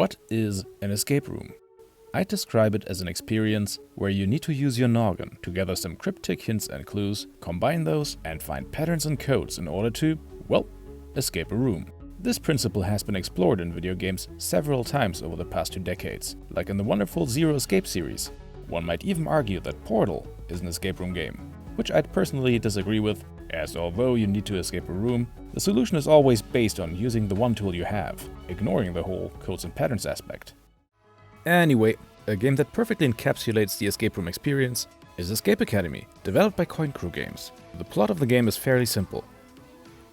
What is an escape room? I'd describe it as an experience where you need to use your noggin to gather some cryptic hints and clues, combine those, and find patterns and codes in order to, well, escape a room. This principle has been explored in video games several times over the past 2 decades, like in the wonderful Zero Escape series. One might even argue that Portal is an escape room game, which I'd personally disagree with, as although you need to escape a room, the solution is always based on using the one tool you have, ignoring the whole codes and patterns aspect. Anyway, a game that perfectly encapsulates the escape room experience is Escape Academy, developed by Coincrew Games. The plot of the game is fairly simple.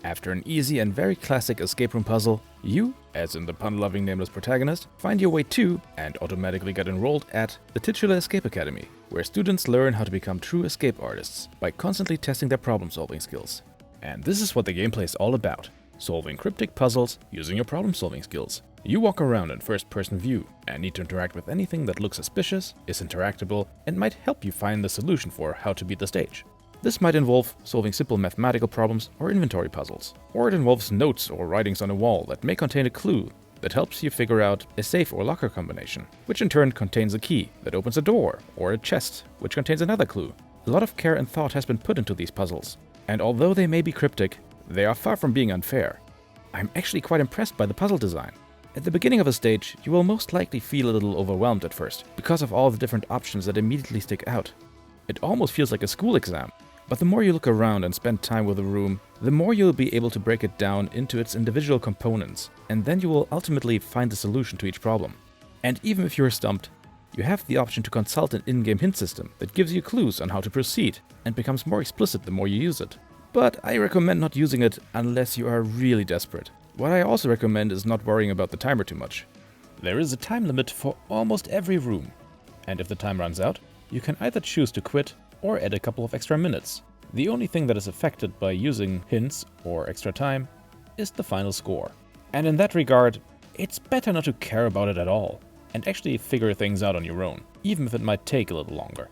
After an easy and very classic escape room puzzle, you, as in the pun-loving nameless protagonist, find your way to and automatically get enrolled at the titular Escape Academy, where students learn how to become true escape artists by constantly testing their problem-solving skills. And this is what the gameplay is all about: solving cryptic puzzles using your problem-solving skills. You walk around in first-person view and need to interact with anything that looks suspicious, is interactable, and might help you find the solution for how to beat the stage. This might involve solving simple mathematical problems or inventory puzzles, or it involves notes or writings on a wall that may contain a clue that helps you figure out a safe or locker combination, which in turn contains a key that opens a door, or a chest which contains another clue. A lot of care and thought has been put into these puzzles, and although they may be cryptic, they are far from being unfair. I'm actually quite impressed by the puzzle design. At the beginning of a stage, you will most likely feel a little overwhelmed at first, because of all the different options that immediately stick out. It almost feels like a school exam. But the more you look around and spend time with a room, the more you'll be able to break it down into its individual components, and then you will ultimately find the solution to each problem. And even if you're stumped, you have the option to consult an in-game hint system that gives you clues on how to proceed, and becomes more explicit the more you use it. But I recommend not using it unless you are really desperate. What I also recommend is not worrying about the timer too much. There is a time limit for almost every room, and if the time runs out, you can either choose to quit or add a couple of extra minutes. The only thing that is affected by using hints or extra time is the final score. And in that regard, it's better not to care about it at all, and actually figure things out on your own, even if it might take a little longer.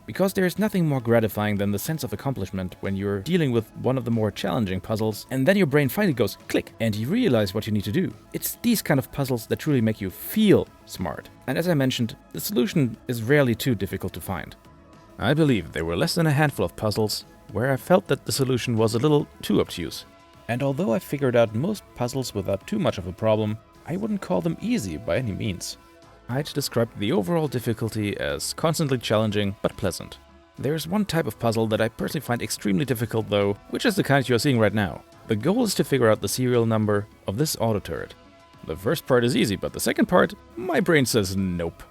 Because there is nothing more gratifying than the sense of accomplishment when you're dealing with one of the more challenging puzzles, and then your brain finally goes click, and you realize what you need to do. It's these kind of puzzles that truly make you feel smart. And as I mentioned, the solution is rarely too difficult to find. I believe there were less than a handful of puzzles where I felt that the solution was a little too obtuse. And although I figured out most puzzles without too much of a problem, I wouldn't call them easy by any means. I'd describe the overall difficulty as constantly challenging but pleasant. There's one type of puzzle that I personally find extremely difficult though, which is the kind you're seeing right now. The goal is to figure out the serial number of this auto turret. The first part is easy, but the second part, my brain says nope.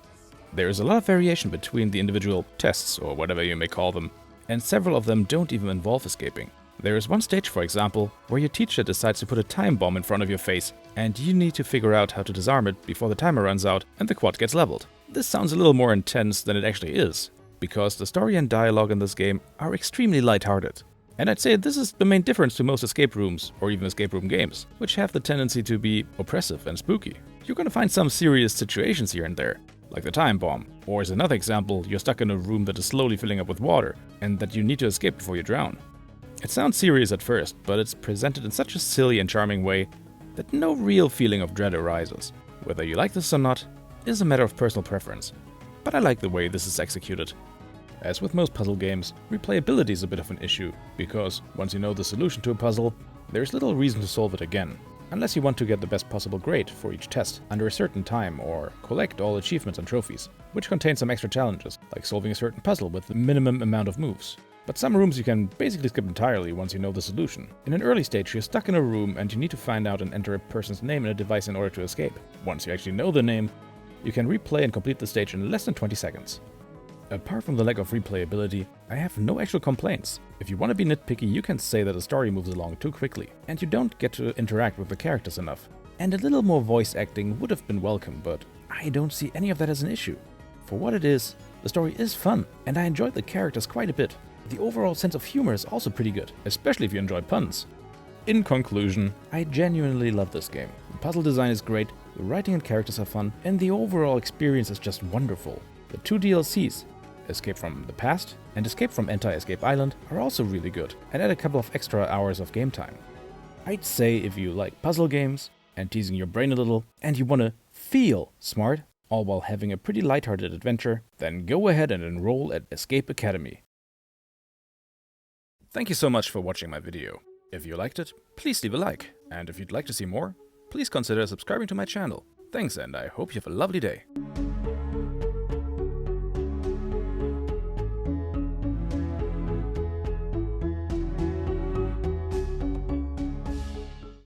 There is a lot of variation between the individual tests, or whatever you may call them, and several of them don't even involve escaping. There is one stage, for example, where your teacher decides to put a time bomb in front of your face, and you need to figure out how to disarm it before the timer runs out and the quad gets leveled. This sounds a little more intense than it actually is, because the story and dialogue in this game are extremely lighthearted. And I'd say this is the main difference to most escape rooms, or even escape room games, which have the tendency to be oppressive and spooky. You're gonna find some serious situations here and there, like the time bomb, or as another example, you're stuck in a room that is slowly filling up with water, and that you need to escape before you drown. It sounds serious at first, but it's presented in such a silly and charming way that no real feeling of dread arises. Whether you like this or not is a matter of personal preference, but I like the way this is executed. As with most puzzle games, replayability is a bit of an issue, because once you know the solution to a puzzle, there's little reason to solve it again. Unless you want to get the best possible grade for each test under a certain time, or collect all achievements and trophies, which contain some extra challenges, like solving a certain puzzle with the minimum amount of moves. But some rooms you can basically skip entirely once you know the solution. In an early stage, you're stuck in a room and you need to find out and enter a person's name in a device in order to escape. Once you actually know the name, you can replay and complete the stage in less than 20 seconds. Apart from the lack of replayability, I have no actual complaints. If you want to be nitpicky, you can say that the story moves along too quickly, and you don't get to interact with the characters enough. And a little more voice acting would have been welcome, but I don't see any of that as an issue. For what it is, the story is fun, and I enjoyed the characters quite a bit. The overall sense of humor is also pretty good, especially if you enjoy puns. In conclusion, I genuinely love this game. The puzzle design is great, the writing and characters are fun, and the overall experience is just wonderful. The 2 DLCs, Escape from the Past and Escape from Anti-Escape Island, are also really good and add a couple of extra hours of game time. I'd say if you like puzzle games and teasing your brain a little, and you want to feel smart, all while having a pretty lighthearted adventure, then go ahead and enroll at Escape Academy. Thank you so much for watching my video. If you liked it, please leave a like, and if you'd like to see more, please consider subscribing to my channel. Thanks, and I hope you have a lovely day.